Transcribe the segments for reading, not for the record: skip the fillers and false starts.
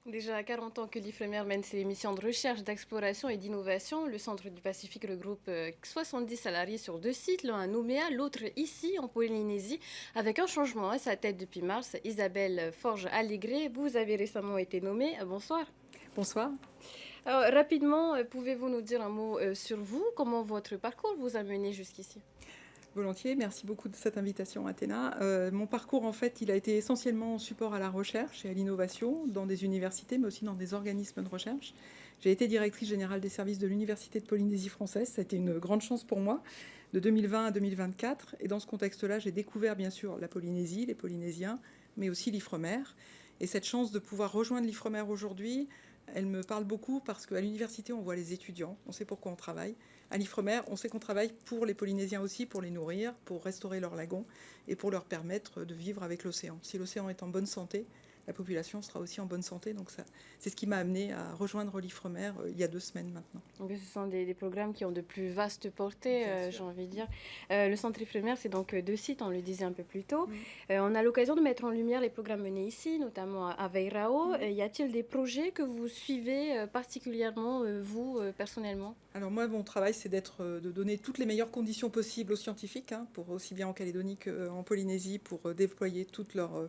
Déjà 40 ans que l'IFREMER mène ses missions de recherche, d'exploration et d'innovation. Le Centre du Pacifique regroupe 70 salariés sur deux sites, l'un à Nouméa, l'autre ici en Polynésie, avec un changement à sa tête depuis mars. Isabelle Forge-Allégré, vous avez récemment été nommée. Bonsoir. Bonsoir. Alors, rapidement, pouvez-vous nous dire un mot sur vous? Comment votre parcours vous a mené jusqu'ici? Volontiers, merci beaucoup de cette invitation, Athéna. Mon parcours, en fait, il a été essentiellement en support à la recherche et à l'innovation dans des universités, mais aussi dans des organismes de recherche. J'ai été directrice générale des services de l'Université de Polynésie française. Ça a été une grande chance pour moi, de 2020 à 2024. Et dans ce contexte-là, j'ai découvert, bien sûr, la Polynésie, les Polynésiens, mais aussi l'IFREMER. Et cette chance de pouvoir rejoindre l'IFREMER aujourd'hui, elle me parle beaucoup parce qu'à l'université, on voit les étudiants, on sait pourquoi on travaille. À l'IFREMER, on sait qu'on travaille pour les Polynésiens aussi, pour les nourrir, pour restaurer leurs lagons et pour leur permettre de vivre avec l'océan. Si l'océan est en bonne santé, la population sera aussi en bonne santé. Donc c'est ce qui m'a amené à rejoindre l'IFREMER il y a 2 semaines maintenant. Donc, ce sont des programmes qui ont de plus vastes portées, Bien sûr. j'ai envie de dire. Le Centre IFREMER, c'est donc deux sites, on le disait un peu plus tôt. Mm. On a l'occasion de mettre en lumière les programmes menés ici, notamment à Veirao. Mm. Y a-t-il des projets que vous suivez particulièrement, vous, personnellement? Alors moi, mon travail, c'est de donner toutes les meilleures conditions possibles aux scientifiques, pour aussi bien en Calédonie qu'en Polynésie, pour déployer toutes leurs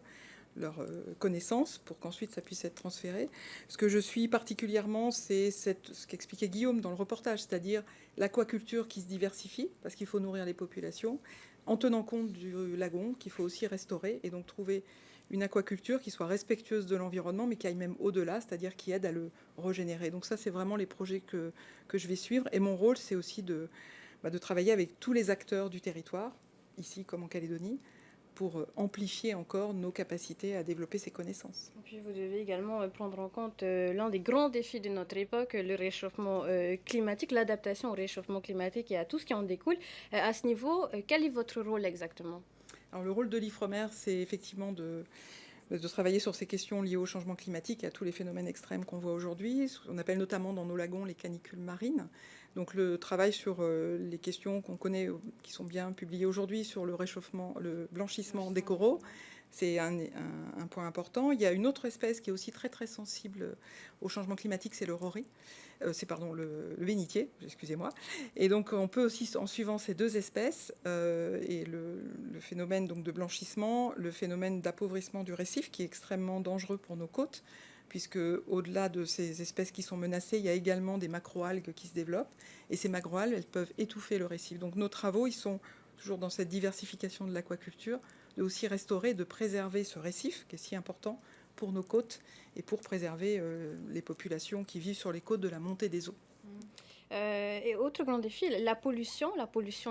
connaissances pour qu'ensuite ça puisse être transféré. Ce que je suis particulièrement, c'est ce qu'expliquait Guillaume dans le reportage, c'est-à-dire l'aquaculture qui se diversifie, parce qu'il faut nourrir les populations, en tenant compte du lagon qu'il faut aussi restaurer, et donc trouver une aquaculture qui soit respectueuse de l'environnement, mais qui aille même au-delà, c'est-à-dire qui aide à le régénérer. Donc ça, c'est vraiment les projets que je vais suivre. Et mon rôle, c'est aussi de travailler avec tous les acteurs du territoire, ici comme en Calédonie, pour amplifier encore nos capacités à développer ces connaissances. Et puis vous devez également prendre en compte l'un des grands défis de notre époque, le réchauffement climatique, l'adaptation au réchauffement climatique et à tout ce qui en découle. À ce niveau, quel est votre rôle exactement? Alors le rôle de l'IFREMER, c'est effectivement de travailler sur ces questions liées au changement climatique et à tous les phénomènes extrêmes qu'on voit aujourd'hui. On appelle notamment dans nos lagons les canicules marines. Donc le travail sur les questions qu'on connaît, qui sont bien publiées aujourd'hui, sur le réchauffement, le blanchissement des coraux, c'est un point important. Il y a une autre espèce qui est aussi très très sensible au changement climatique, c'est le rori. C'est pardon le bénitier, excusez-moi. Et donc on peut aussi, en suivant ces deux espèces et le phénomène donc de blanchissement, le phénomène d'appauvrissement du récif qui est extrêmement dangereux pour nos côtes, puisque au-delà de ces espèces qui sont menacées, il y a également des macroalgues qui se développent, et ces macroalgues, elles peuvent étouffer le récif. Donc nos travaux, ils sont toujours dans cette diversification de l'aquaculture, de aussi restaurer, de préserver ce récif qui est si important pour nos côtes et pour préserver les populations qui vivent sur les côtes de la montée des eaux. Et autre grand défi, la pollution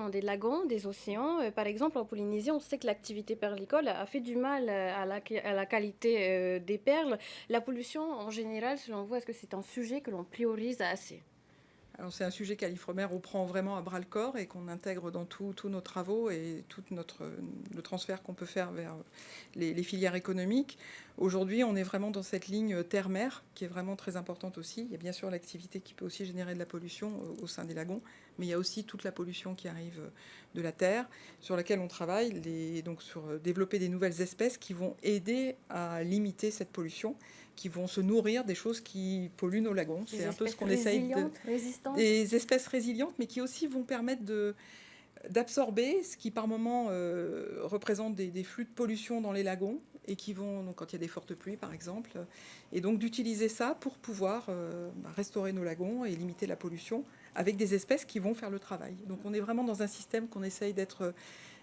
des lagons, des océans. Par exemple, en Polynésie, on sait que l'activité perlicole a fait du mal à la qualité des perles. La pollution, en général, selon vous, est-ce que c'est un sujet que l'on priorise assez? Alors c'est un sujet qu'à l'IFREMER, on prend vraiment à bras le corps et qu'on intègre dans tous nos travaux et tout le transfert qu'on peut faire vers les filières économiques. Aujourd'hui, on est vraiment dans cette ligne terre-mer qui est vraiment très importante aussi. Il y a bien sûr l'activité qui peut aussi générer de la pollution au sein des lagons, mais il y a aussi toute la pollution qui arrive de la terre, sur laquelle on travaille, donc sur développer des nouvelles espèces qui vont aider à limiter cette pollution, qui vont se nourrir des choses qui polluent nos lagons. Des C'est un peu ce espèces qu'on essaye résistantes? des espèces résilientes, mais qui aussi vont permettre d'absorber ce qui par moment représente des flux de pollution dans les lagons et qui vont, donc quand il y a des fortes pluies par exemple, et donc d'utiliser ça pour pouvoir restaurer nos lagons et limiter la pollution avec des espèces qui vont faire le travail. Donc on est vraiment dans un système qu'on essaye d'être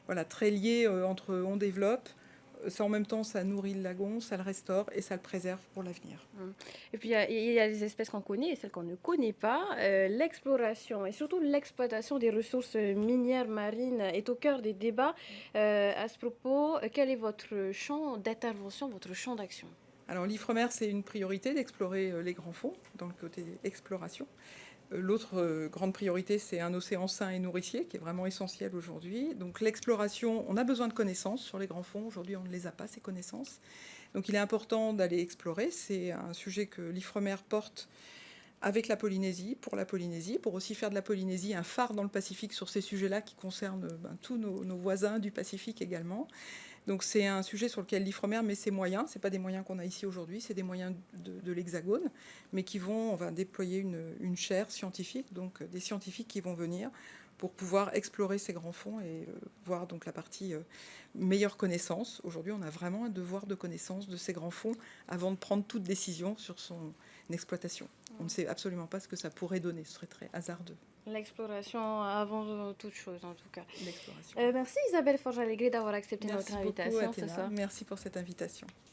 voilà, très lié entre on développe, ça en même temps ça nourrit le lagon, ça le restaure et ça le préserve pour l'avenir. Et puis, il y a des espèces qu'on connaît et celles qu'on ne connaît pas. L'exploration et surtout l'exploitation des ressources minières marines est au cœur des débats. À ce propos, quel est votre champ d'intervention, votre champ d'action? Alors l'IFREMER, c'est une priorité d'explorer les grands fonds dans le côté exploration. L'autre grande priorité, c'est un océan sain et nourricier, qui est vraiment essentiel aujourd'hui. Donc l'exploration, on a besoin de connaissances sur les grands fonds. Aujourd'hui, on ne les a pas, ces connaissances. Donc il est important d'aller explorer. C'est un sujet que l'IFREMER porte avec la Polynésie, pour aussi faire de la Polynésie un phare dans le Pacifique sur ces sujets-là qui concernent tous nos voisins du Pacifique également. Donc c'est un sujet sur lequel l'Ifremer met ses moyens. Ce n'est pas des moyens qu'on a ici aujourd'hui, c'est des moyens de l'Hexagone, mais on va déployer une chaire scientifique, donc des scientifiques qui vont venir pour pouvoir explorer ces grands fonds et voir donc la partie meilleure connaissance. Aujourd'hui, on a vraiment un devoir de connaissance de ces grands fonds avant de prendre toute décision sur son exploitation. On ne sait absolument pas ce que ça pourrait donner, ce serait très hasardeux. L'exploration avant toute chose, en tout cas. L'exploration. Merci Isabelle Forge-Allegri d'avoir accepté Merci notre invitation. beaucoup, Athéna. Merci pour cette invitation.